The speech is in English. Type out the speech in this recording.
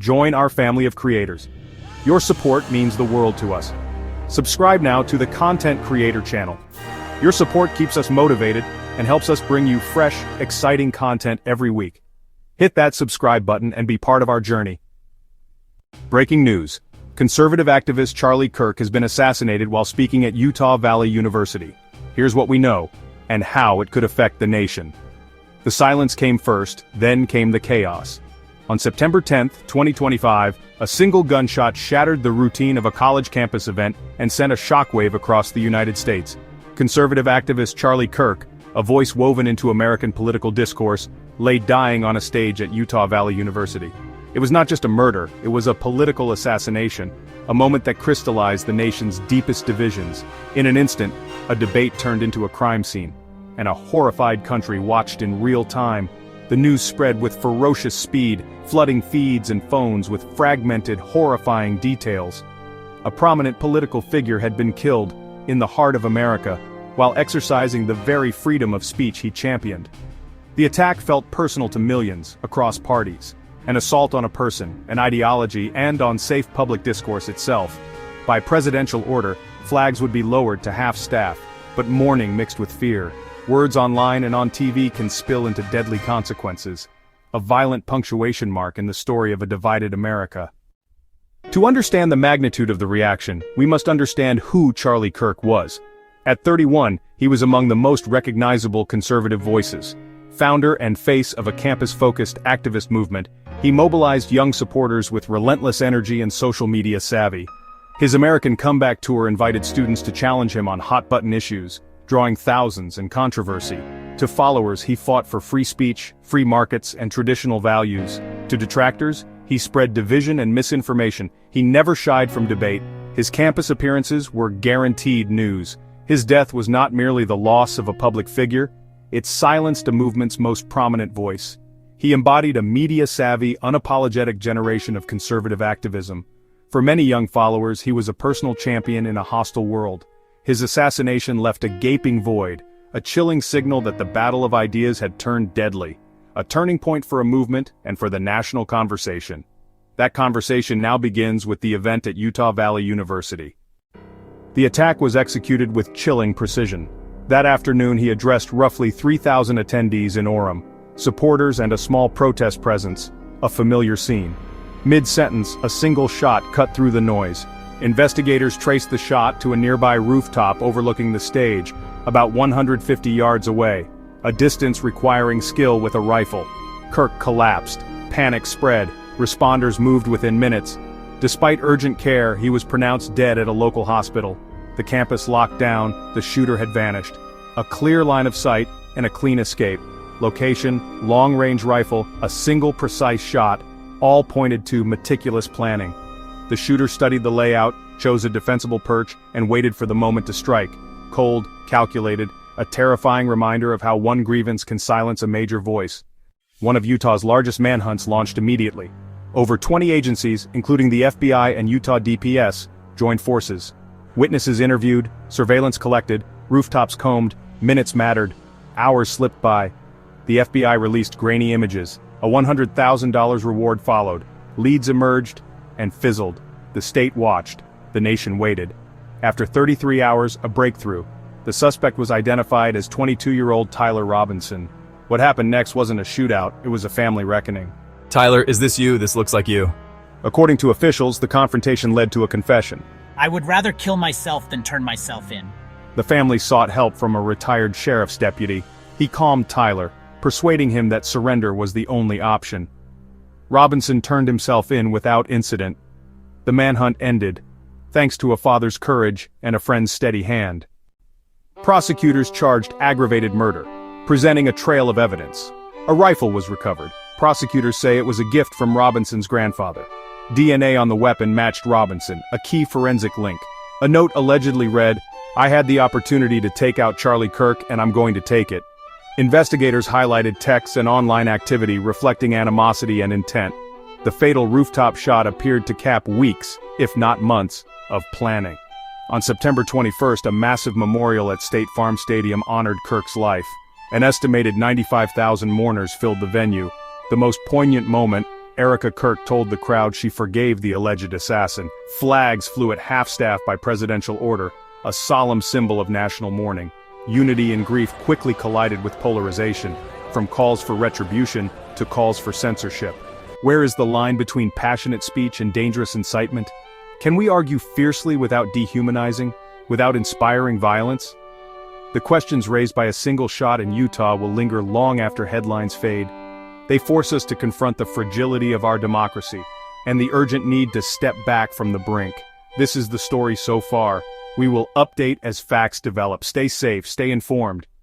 Join our family of creators. Your support means the world to us. Subscribe now to the Content Creator channel. Your support keeps us motivated and helps us bring you fresh, exciting content every week. Hit that subscribe button and be part of our journey. Breaking news. Conservative activist Charlie Kirk has been assassinated while speaking at Utah Valley University. Here's what we know, and how it could affect the nation. The silence came first, then came the chaos. On September 10, 2025, a single gunshot shattered the routine of a college campus event and sent a shockwave across the United States. Conservative activist Charlie Kirk, a voice woven into American political discourse, lay dying on a stage at Utah Valley University. It was not just a murder, it was a political assassination, a moment that crystallized the nation's deepest divisions. In an instant, a debate turned into a crime scene, and a horrified country watched in real time. The news spread with ferocious speed, flooding feeds and phones with fragmented, horrifying details. A prominent political figure had been killed, in the heart of America, while exercising the very freedom of speech he championed. The attack felt personal to millions, across parties. An assault on a person, an ideology, and on safe public discourse itself. By presidential order, flags would be lowered to half-staff, but mourning mixed with fear. Words online and on TV can spill into deadly consequences. A violent punctuation mark in the story of a divided America. To understand the magnitude of the reaction, we must understand who Charlie Kirk was. At 31, he was among the most recognizable conservative voices. Founder and face of a campus-focused activist movement, he mobilized young supporters with relentless energy and social media savvy. His American comeback tour invited students to challenge him on hot-button issues, drawing thousands in controversy. To followers, he fought for free speech, free markets, and traditional values. To detractors, he spread division and misinformation. He never shied from debate. His campus appearances were guaranteed news. His death was not merely the loss of a public figure, it silenced a movement's most prominent voice. He embodied a media-savvy, unapologetic generation of conservative activism. For many young followers, he was a personal champion in a hostile world. His assassination left a gaping void, a chilling signal that the battle of ideas had turned deadly, a turning point for a movement and for the national conversation. That conversation now begins with the event at Utah Valley University. The attack was executed with chilling precision. That afternoon he addressed roughly 3,000 attendees in Orem, supporters and a small protest presence, a familiar scene. Mid-sentence, a single shot cut through the noise. Investigators traced the shot to a nearby rooftop overlooking the stage, about 150 yards away, a distance requiring skill with a rifle. Kirk collapsed, panic spread, responders moved within minutes. Despite urgent care, he was pronounced dead at a local hospital. The campus locked down, the shooter had vanished. A clear line of sight, and a clean escape. Location, long-range rifle, a single precise shot, all pointed to meticulous planning. The shooter studied the layout, chose a defensible perch, and waited for the moment to strike. Cold, calculated, a terrifying reminder of how one grievance can silence a major voice. One of Utah's largest manhunts launched immediately. Over 20 agencies, including the FBI and Utah DPS, joined forces. Witnesses interviewed, surveillance collected, rooftops combed, minutes mattered, hours slipped by. The FBI released grainy images. A $100,000 reward followed. Leads emerged, and fizzled. The state watched. The nation waited. After 33 hours, a breakthrough. The suspect was identified as 22-year-old Tyler Robinson. What happened next wasn't a shootout, it was a family reckoning. Tyler, is this you? This looks like you. According to officials, the confrontation led to a confession. I would rather kill myself than turn myself in. The family sought help from a retired sheriff's deputy. He calmed Tyler, persuading him that surrender was the only option. Robinson turned himself in without incident. The manhunt ended, thanks to a father's courage and a friend's steady hand. Prosecutors charged aggravated murder, presenting a trail of evidence. A rifle was recovered. Prosecutors say it was a gift from Robinson's grandfather. DNA on the weapon matched Robinson, a key forensic link. A note allegedly read, "I had the opportunity to take out Charlie Kirk and I'm going to take it." Investigators highlighted texts and online activity reflecting animosity and intent. The fatal rooftop shot appeared to cap weeks, if not months, of planning. On September 21st, a massive memorial at State Farm Stadium honored Kirk's life. An estimated 95,000 mourners filled the venue. The most poignant moment, Erica Kirk told the crowd she forgave the alleged assassin. Flags flew at half-staff by presidential order, a solemn symbol of national mourning. Unity and grief quickly collided with polarization, from calls for retribution to calls for censorship. Where is the line between passionate speech and dangerous incitement? Can we argue fiercely without dehumanizing, without inspiring violence? The questions raised by a single shot in Utah will linger long after headlines fade. They force us to confront the fragility of our democracy, and the urgent need to step back from the brink. This is the story so far. We will update as facts develop. Stay safe, stay informed,